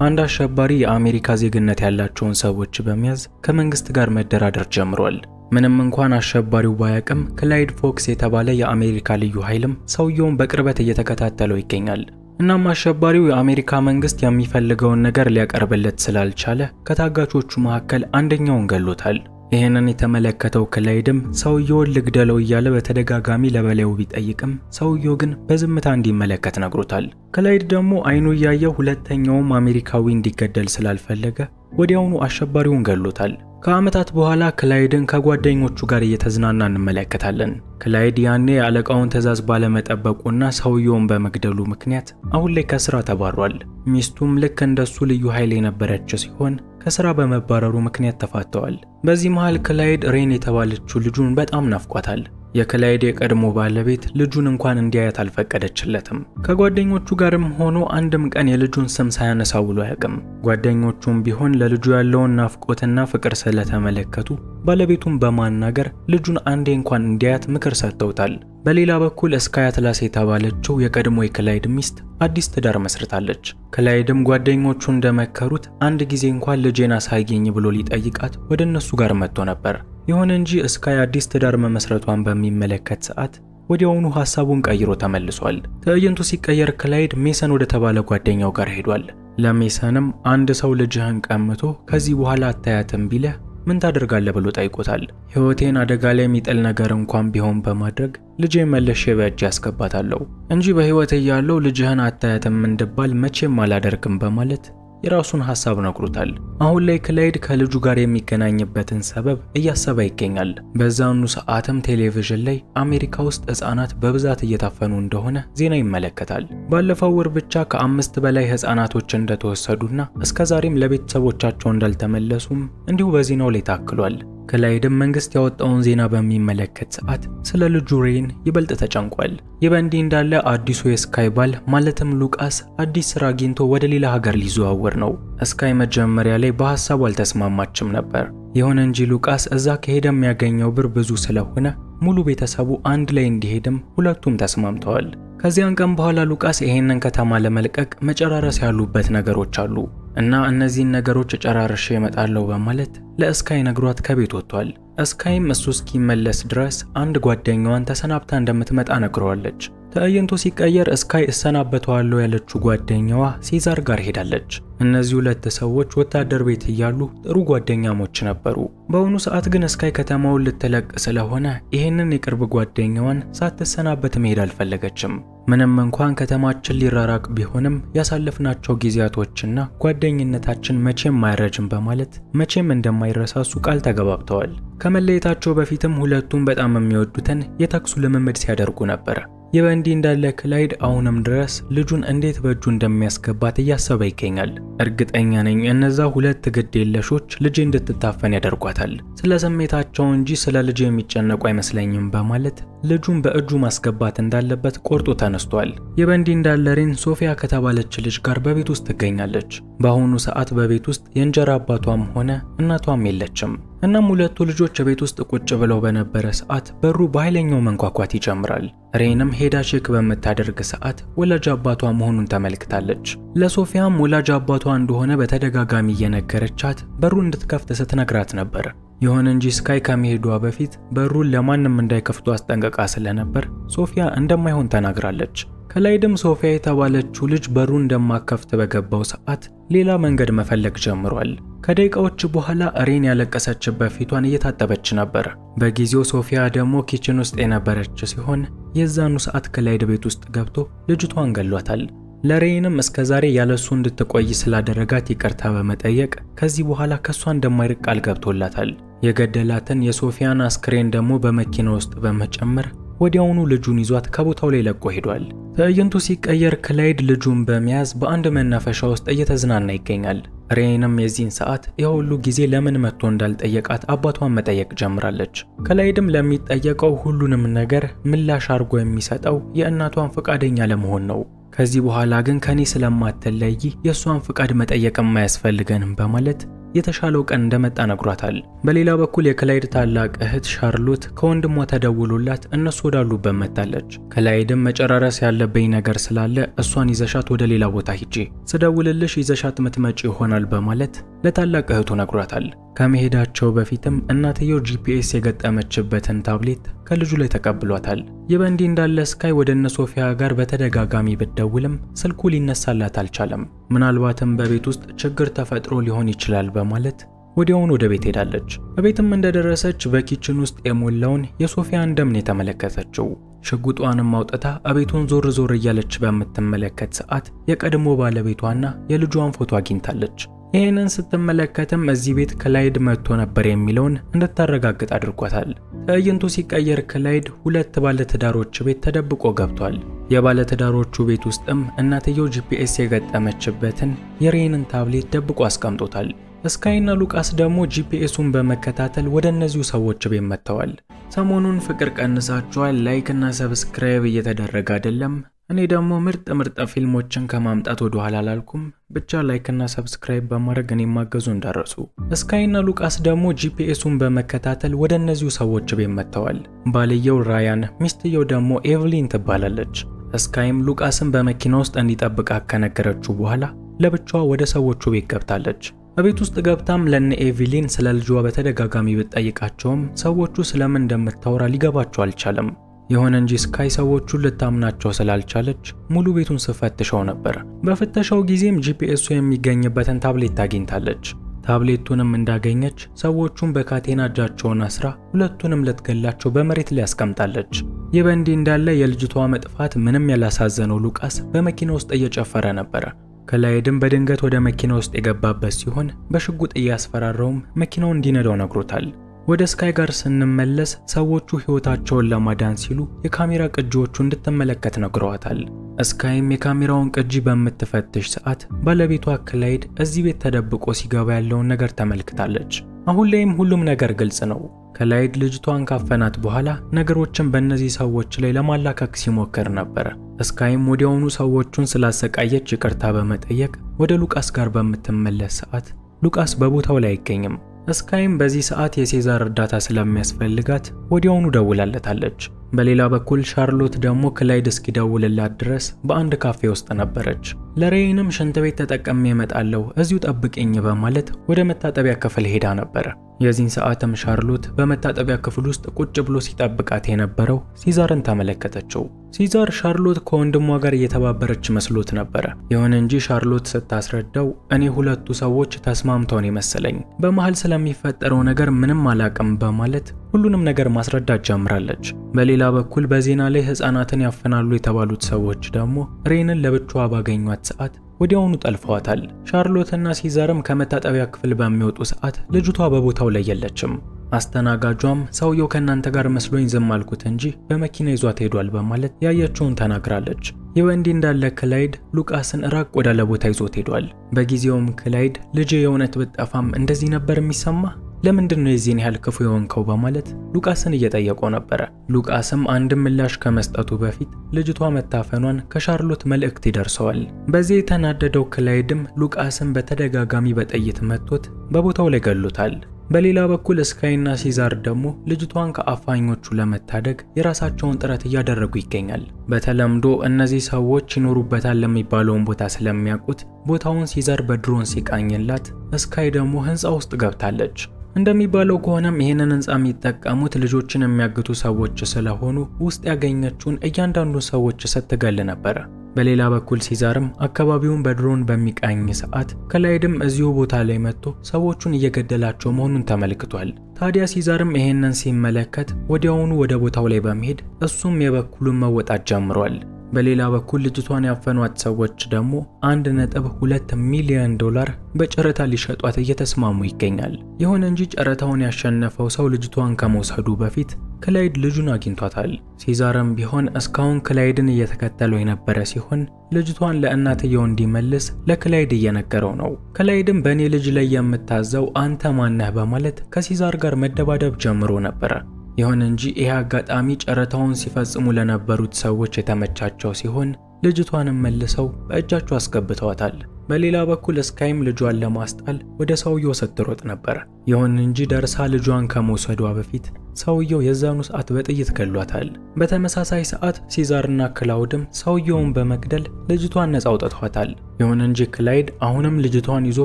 አንድ አሸባሪ የአሜሪካ ዜግነት ያላቸውን ሰዎች በመያዝ ከመንግስት ጋር መደራደር ጀምሯል። ምንም እንኳን አሸባሪው ባያቅም ክላይድ ፎክስ የተባለ የአሜሪካ ልዩ ኃይልም ሰውየውን በቅርበት እየተከታተለው ይገኛል። እናም አሸባሪው የአሜሪካ መንግስት የሚፈልገውን ነገር ሊያቀርብለት ስላልቻለ ከታጋቾቹ መካከል አንደኛውን ገሎታል። ይሄንን የተመለከተው ክላይድም ሰውየውን ልግደለው እያለ በተደጋጋሚ ለበላዩ ቢጠይቅም ሰውየው ግን በዝምታ እንዲመለከት ነግሮታል። ክላይድ ደግሞ አይኑ ያየው ሁለተኛውም አሜሪካዊ እንዲገደል ስላልፈለገ ወዲያውኑ አሸባሪውን ገሎታል። ከዓመታት በኋላ ክላይድን ከጓደኞቹ ጋር እየተዝናና እንመለከታለን። ክላይድ ያኔ የአለቃውን ትዕዛዝ ባለመጠበቁና ሰውየውን በመግደሉ ምክንያት አሁን ላይ ከስራ ተባሯል። ሚስቱም ልክ እንደሱ ልዩ ኃይል የነበረች ሲሆን ከስራ በመባረሩ ምክንያት ተፋተዋል። በዚህ መሃል ክላይድ ሬን የተባለችው ልጁን በጣም ናፍቋታል። የክላይድ የቀድሞ ባለቤት ልጁን እንኳን እንዲያያት አልፈቀደችለትም። ከጓደኞቹ ጋርም ሆኖ አንድም ቀን የልጁን ስም ሳያነሳ ውሎ አያውቅም። ጓደኞቹም ቢሆን ለልጁ ያለውን ናፍቆትና ፍቅር ስለተመለከቱ ባለቤቱን በማናገር ልጁን አንዴ እንኳን እንዲያያት ምክር ሰጥተውታል። በሌላ በኩል ስካይ አትላስ የተባለችው የቀድሞ የክላይድ ሚስት አዲስ ትዳር መስርታለች። ክላይድም ጓደኞቹ እንደመከሩት አንድ ጊዜ እንኳን ልጄን አሳየኝ ብሎ ሊጠይቃት ወደ እነሱ ጋር መጥቶ ነበር። ይሁን እንጂ ስካይ አዲስ ትዳር መመስረቷን በሚመለከት ሰዓት ወዲያውኑ ሐሳቡን ቀይሮ ተመልሷል። ትዕይንቱ ሲቀየር ክላይድ ሜሰን ወደ ተባለ ጓደኛው ጋር ሄዷል። ለሜሰንም አንድ ሰው ልጅህን ቀምቶ ከዚህ በኋላ አታያትም ቢልህ ምን ታደርጋለህ ብሎ ጠይቆታል። ህይወቴን አደጋ ላይ የሚጥል ነገር እንኳን ቢሆን በማድረግ ልጄን መልሼ በእጅ ያስገባታለሁ እንጂ በህይወት እያለው ልጅህን አታያትም እንድባል መቼም አላደርግም በማለት የራሱን ሐሳብ ነግሮታል። አሁን ላይ ክላይድ ከልጁ ጋር የሚገናኝበትን ሰበብ እያሰበ ይገኛል። በዛኑ ሰዓትም ቴሌቪዥን ላይ አሜሪካ ውስጥ ህፃናት በብዛት እየታፈኑ እንደሆነ ዜና ይመለከታል። ባለፈው ወር ብቻ ከ5 በላይ ህፃናቶች እንደተወሰዱና እስከዛሬም ለቤተሰቦቻቸው እንዳልተመለሱም እንዲሁ በዜናው ላይ ታክሏል። ክላይድም መንግስት ያወጣውን ዜና በሚመለከት ሰዓት ስለ ልጁ ሬን ይበልጥ ተጨንቋል። ይበንዲ እንዳለ አዲሱ የስካይ ባል ማለትም ሉቃስ አዲስ ስራ አግኝቶ ወደ ሌላ ሀገር ሊዘዋወር ነው። ስካይ መጀመሪያ ላይ በሐሳቡ አልተስማማችም ነበር። ይሁን እንጂ ሉቃስ እዛ ከሄደ የሚያገኘው ብር ብዙ ስለሆነ ሙሉ ቤተሰቡ አንድ ላይ እንዲሄድም ሁለቱም ተስማምተዋል። ከዚያን ቀን በኋላ ሉቃስ ይሄንን ከተማ ለመልቀቅ መጨራረስ ያሉበት ነገሮች አሉ እና እነዚህን ነገሮች ጨራርሼ እመጣለሁ በማለት ለስካይ ነግሯት ከቤት ወጥቷል። ስካይም እሱ እስኪመለስ ድረስ አንድ ጓደኛዋን ተሰናብታ እንደምትመጣ ነግረዋለች። ትዕይንቱ ሲቀየር ስካይ እሰናበተዋለሁ ያለችው ጓደኛዋ ሴዛር ጋር ሄዳለች። እነዚህ ሁለት ሰዎች ወታደር ቤት እያሉ ጥሩ ጓደኛሞች ነበሩ። በአሁኑ ሰዓት ግን ስካይ ከተማውን ልትለቅ ስለሆነ ይሄንን የቅርብ ጓደኛዋን ሳትሰናበት መሄድ አልፈለገችም። ምንም እንኳን ከተማችን ሊራራቅ ቢሆንም ያሳለፍናቸው ጊዜያቶችና ጓደኝነታችን መቼም አይረጅም በማለት መቼም እንደማይረሳሱ ቃል ተገባብተዋል። ከመለየታቸው በፊትም ሁለቱም በጣም የሚወዱትን የተኩስ ልምምድ ሲያደርጉ ነበር። ይበንዲ እንዳለ ክላይድ አሁንም ድረስ ልጁን እንዴት በእጁ እንደሚያስገባት እያሰበ ይገኛል። እርግጠኛ ነኝ እነዛ ሁለት ግድ የለሾች ልጄ እንድትታፈን ያደርጓታል። ስለ ስሜታቸው እንጂ ስለ ልጄ የሚጨነቁ አይመስለኝም በማለት ልጁን በእጁ ማስገባት እንዳለበት ቆርጦ ተነስቷል። ይበንዲ እንዳለ ሬን ሶፊያ ከተባለች ልጅ ጋር በቤት ውስጥ ትገኛለች። በአሁኑ ሰዓት በቤት ውስጥ የእንጀራ አባቷም ሆነ እናቷም የለችም። እናም ሁለቱ ልጆች ቤት ውስጥ ቁጭ ብለው በነበረ ሰዓት በሩ በኃይለኛው መንኳኳት ይጀምራል። ሬንም ሄዳ ቼክ በመታደርግ ሰዓት ወላጅ አባቷ መሆኑን ተመልክታለች። ለሶፊያም ወላጅ አባቷ እንደሆነ በተደጋጋሚ እየነገረቻት በሩ እንድትከፍት ስትነግራት ነበር። ይሁን እንጂ ስካይ ከመሄዷ በፊት በሩን ለማንም እንዳይከፍቱ አስጠንቀቃ ስለነበር ሶፊያ እንደማይሆን ተናግራለች። ክላይድም ሶፊያ የተባለችው ልጅ በሩ እንደማከፍት በገባው ሰዓት ሌላ መንገድ መፈለግ ጀምሯል። ከደቂቃዎች በኋላ ሬን ያለቀሰችበት ፊቷን እየታጠበች ነበር። በጊዜው ሶፊያ ደግሞ ኪችን ውስጥ የነበረች ሲሆን የዛኑ ሰዓት ክላይድ ቤት ውስጥ ገብቶ ልጅቷን ገሏታል። ለሬንም እስከዛሬ ያለሱ እንድትቆይ ስላደረጋት ይቅርታ በመጠየቅ ከዚህ በኋላ ከሷ እንደማይርቅ ቃል ገብቶላታል። የገደላትን የሶፊያን አስክሬን ደግሞ በመኪና ውስጥ በመጨመር ወዲያውኑ ልጁን ይዟት ከቦታው ላይ ለቆ ሄዷል። ትዕይንቱ ሲቀየር ክላይድ ልጁን በመያዝ በአንድ መናፈሻ ውስጥ እየተዝናና ይገኛል። ሬንም የዚህን ሰዓት የሁሉ ጊዜ ለምን መጥቶ እንዳልጠየቃት አባቷን መጠየቅ ጀምራለች። ክላይድም ለሚጠየቀው ሁሉንም ነገር ምላሽ አድርጎ የሚሰጠው የእናቷን ፈቃደኛ ለመሆን ነው። ከዚህ በኋላ ግን ከኔ ስለማትለይ የሷን ፍቃድ መጠየቅ የማያስፈልገንም በማለት የተሻለው ቀን እንደመጣ ነግሯታል። በሌላ በኩል የክላይድ ታላቅ እህት ሻርሎት ከወንድሟ ተደውሎላት እነሱ ወዳሉበት መጣለች። ክላይድም መጨራረስ ያለብኝ ነገር ስላለ እሷን ይዘሻት ወደ ሌላ ቦታ ሂጂ፣ ስደውልልሽ ይዘሻት ምትመጪ ይሆናል በማለት ለታላቅ እህቱ ነግሯታል። ከመሄዳቸው በፊትም እናትየው ጂፒኤስ የገጠመችበትን ታብሌት ከልጁ ላይ ተቀብሏታል። ይህ በእንዲህ እንዳለ ስካይ ወደ እነ ሶፊያ ጋር በተደጋጋሚ ብትደውልም ስልኩ ሊነሳላት አልቻለም። ምናልባትም በቤት ውስጥ ችግር ተፈጥሮ ሊሆን ይችላል በማለት ወዲያውኑ ወደ ቤት ሄዳለች። በቤትም እንደደረሰች በኪችን ውስጥ የሞላውን የሶፊያን ደም ነው የተመለከተችው። ሽጉጧንም አውጥታ አቤቱን ዞር ዞር እያለች በምትመለከት ሰዓት የቀድሞ ባለቤቷና የልጇን ፎቶ አግኝታለች። ይህንን ስትመለከትም እዚህ ቤት ክላይድ መጥቶ ነበር የሚለውን እንድታረጋግጥ አድርጓታል። ትዕይንቱ ሲቀየር ክላይድ ሁለት ባለትዳሮች ቤት ተደብቆ ገብቷል። የባለትዳሮቹ ቤት ውስጥም እናትየው ጂፒኤስ የገጠመችበትን የሬንን ታብሌት ደብቆ አስቀምጦታል። ስካይና ሉቃስ ደግሞ ጂፒኤሱን በመከታተል ወደ እነዚሁ ሰዎች ቤት መጥተዋል። ሰሞኑን ፍቅር ቀንሳቸዋል፣ ላይክ እና ሰብስክራይብ እየተደረገ አይደለም። እኔ ደግሞ ምርጥ ፊልሞችን ከማምጣት ወደ ኋላ አላልኩም። ብቻ ላይክ እና ሰብስክራይብ በማድረግ እኔ ማገዙ እንዳረሱ። ስካይና ሉቃስ ደግሞ ጂፒኤሱን በመከታተል ወደ እነዚሁ ሰዎች ቤት መጥተዋል። ባልየው ራያን፣ ሚስትየው ደግሞ ኤቭሊን ትባላለች። ስካይም ሉቃስን በመኪና ውስጥ እንዲጠብቃት ከነገረችው በኋላ ለብቻዋ ወደ ሰዎቹ ቤት ገብታለች። በቤት ውስጥ ገብታም ለነ ኤቭሊን ስለ ልጇ በተደጋጋሚ ብትጠይቃቸውም ሰዎቹ ስለምን እንደምታወራ ሊገባቸው አልቻለም። ይሁን እንጂ ስካይ ሰዎቹን ልታምናቸው ስላልቻለች ሙሉ ቤቱን ስትፈትሸው ነበር። በፍተሻው ጊዜም ጂፒኤሱ የሚገኝበትን ታብሌት ታግኝታለች። ታብሌቱንም እንዳገኘች ሰዎቹን በካቴና እጃቸውን አስራ ሁለቱንም ልትገላቸው በመሬት ላይ አስቀምጣለች። ይህ በእንዲህ እንዳለ የልጅቷ መጥፋት ምንም ያላሳዘነው ሉቃስ በመኪና ውስጥ እየጨፈረ ነበር። ክላይድም በድንገት ወደ መኪና ውስጥ የገባበት ሲሆን በሽጉጥ እያስፈራራውም መኪናውን እንዲነዳው ነግሮታል። ወደ ስካይ ጋር ስንመለስ ሰዎቹ ህይወታቸውን ለማዳን ሲሉ የካሜራ ቅጂዎቹ እንድትመለከት ነግረዋታል። ስካይም የካሜራውን ቅጂ በምትፈትሽ ሰዓት ባለቤቷ ክላይድ እዚህ ቤት ተደብቆ ሲገባ ያለውን ነገር ተመልክታለች። አሁን ላይም ሁሉም ነገር ግልጽ ነው። ክላይድ ልጅቷን ካፈናት በኋላ ነገሮችን በእነዚህ ሰዎች ላይ ለማላከክ ሲሞክር ነበር። ስካይም ወዲያውኑ ሰዎቹን ስላሰቃየች ይቅርታ በመጠየቅ ወደ ሉቃስ ጋር በምትመለስ ሰዓት ሉቃስ በቦታው ላይ አይገኝም። ስካይም በዚህ ሰዓት የሴዛር እርዳታ ስለሚያስፈልጋት ወዲያውኑ ደውላለታለች። በሌላ በኩል ሻርሎት ደግሞ ክላይድ እስኪደውልላት ድረስ በአንድ ካፌ ውስጥ ነበረች። ለሬይንም ሽንት ቤት ተጠቅሜ እመጣለሁ እዚሁ ጠብቂኝ በማለት ወደ መታጠቢያ ክፍል ሄዳ ነበር። የዚህን ሰዓትም ሻርሎት በመታጠቢያ ክፍል ውስጥ ቁጭ ብሎ ሲጠብቃት የነበረው ሲዛርን ተመለከተችው። ሲዛር ሻርሎት ከወንድሟ ጋር እየተባበረች መስሎት ነበር። ይሁን እንጂ ሻርሎት ስታስረዳው እኔ ሁለቱ ሰዎች ተስማምተው ነው መሰለኝ፣ በመሃል ስለሚፈጠረው ነገር ምንም አላቅም በማለት ሁሉንም ነገር ማስረዳት ጀምራለች። በሌላ በኩል በዜና ላይ ህፃናትን ያፈናሉ የተባሉት ሰዎች ደግሞ ሬንን ለብቻዋ ባገኟት ሰዓት ወዲያውኑ ጠልፈዋታል። ሻርሎትና ሲዛርም ከመታጠቢያ ክፍል በሚወጡ ሰዓት ልጅቷ በቦታው ላይ የለችም። አስተናጋጇም ሰውየው ከናንተ ጋር መስሎኝ ዝም አልኩት እንጂ በመኪና ይዟት ሄዷል በማለት ያየችውን ተናግራለች። ይህ በእንዲህ እንዳለ ክላይድ ሉቃስን ራቅ ወዳለ ቦታ ይዞት ሄዷል። በጊዜውም ክላይድ ልጅ የእውነት ብትጠፋም እንደዚህ ነበር የሚሰማ? ለምንድን ነው የዚህን ያህል ክፉ የሆንከው በማለት ሉቃስን እየጠየቀው ነበር። ሉቃስም አንድ ምላሽ ከመስጠቱ በፊት ልጅቷ መታፈኗን ከሻርሎት መልእክት ይደርሰዋል። በዚህ የተናደደው ክላይድም ሉቃስን በተደጋጋሚ በጥይት መቶት በቦታው ላይ ገሎታል። በሌላ በኩል ስካይና ሲዛር ደግሞ ልጅቷን ከአፋኞቹ ለመታደግ የራሳቸውን ጥረት እያደረጉ ይገኛል። በተለምዶ እነዚህ ሰዎች ይኖሩበታል ለሚባለውን ቦታ ስለሚያውቁት ቦታውን ሲዛር በድሮን ሲቃኝላት፣ ስካይ ደግሞ ህንፃ ውስጥ ገብታለች። እንደሚባለው ከሆነም ይሄንን ህንፃ የሚጠቀሙት ልጆችን የሚያግቱ ሰዎች ስለሆኑ ውስጥ ያገኘችውን እያንዳንዱ ሰዎች ስትገል ነበር። በሌላ በኩል ሲዛርም አካባቢውን በድሮን በሚቃኝ ሰዓት ክላይድም እዚሁ ቦታ ላይ መጥቶ ሰዎቹን እየገደላቸው መሆኑን ተመልክቷል። ታዲያ ሲዛርም ይሄንን ሲመለከት ወዲያውኑ ወደ ቦታው ላይ በመሄድ እሱም የበኩሉን መወጣት ጀምሯል። በሌላ በኩል ልጅቷን ያፈኗት ሰዎች ደግሞ 1.2 ሚሊዮን ዶላር በጨረታ ሊሸጧት እየተስማሙ ይገኛል። ይሁን እንጂ ጨረታውን ያሸነፈው ሰው ልጅቷን ከመውሰዱ በፊት ክላይድ ልጁን አግኝቷታል። ሲዛርም ቢሆን እስካሁን ክላይድን እየተከተለው የነበረ ሲሆን ልጅቷን ለእናትየው እንዲመልስ ለክላይድ እየነገረው ነው። ክላይድም በእኔ ልጅ ላይ የምታዘው አንተ ማነህ በማለት ከሲዛር ጋር መደባደብ ጀምሮ ነበር። ይሁን እንጂ ይህ አጋጣሚ ጨረታውን ሲፈጽሙ ለነበሩት ሰዎች የተመቻቸው ሲሆን ልጅቷንም መልሰው በእጃቸው አስገብተዋታል። በሌላ በኩል ስካይም ልጇን ለማስጣል ወደ ሰውየው ስትሮጥ ነበር። ይሁን እንጂ ደርሳ ልጇን ከመውሰዷ በፊት ሰውየው የዛኑ ሰዓት በጥይት ገሏታል። በተመሳሳይ ሰዓት ሲዛርና ክላውድም ሰውየውን በመግደል ልጅቷን ነፃ አውጥተዋታል። ይሁን እንጂ ክላይድ አሁንም ልጅቷን ይዞ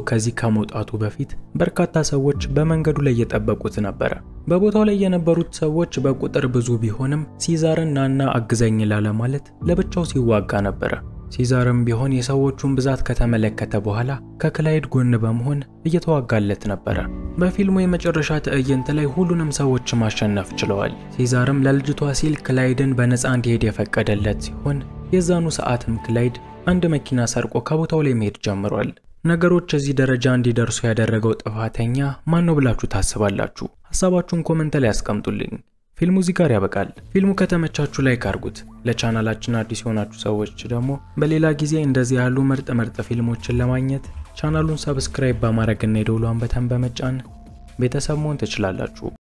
ከዚህ ከመውጣቱ በፊት በርካታ ሰዎች በመንገዱ ላይ እየጠበቁት ነበር። በቦታው ላይ የነበሩት ሰዎች በቁጥር ብዙ ቢሆንም ሲዛርን ናና አግዘኝ ማለት ለብቻው ሲዋጋ ነበር። ሲዛርም ቢሆን የሰዎቹን ብዛት ከተመለከተ በኋላ ከክላይድ ጎን በመሆን እየተዋጋለት ነበር። በፊልሙ የመጨረሻ ትዕይንት ላይ ሁሉንም ሰዎች ማሸነፍ ችለዋል። ሲዛርም ለልጅቷ ሲል ክላይድን በነፃ እንዲሄድ የፈቀደለት ሲሆን የዛኑ ሰዓትም ክላይድ አንድ መኪና ሰርቆ ከቦታው ላይ መሄድ ጀምሯል። ነገሮች እዚህ ደረጃ እንዲደርሱ ያደረገው ጥፋተኛ ማን ነው ብላችሁ ታስባላችሁ? ሐሳባችሁን ኮሜንት ላይ አስቀምጡልኝ። ፊልሙ እዚህ ጋር ያበቃል። ፊልሙ ከተመቻችሁ ላይክ አድርጉት። ለቻናላችን አዲስ የሆናችሁ ሰዎች ደግሞ በሌላ ጊዜ እንደዚህ ያሉ ምርጥ ፊልሞችን ለማግኘት ቻናሉን ሰብስክራይብ በማድረግና የደወሉን በተን በመጫን ቤተሰብ መሆን ትችላላችሁ።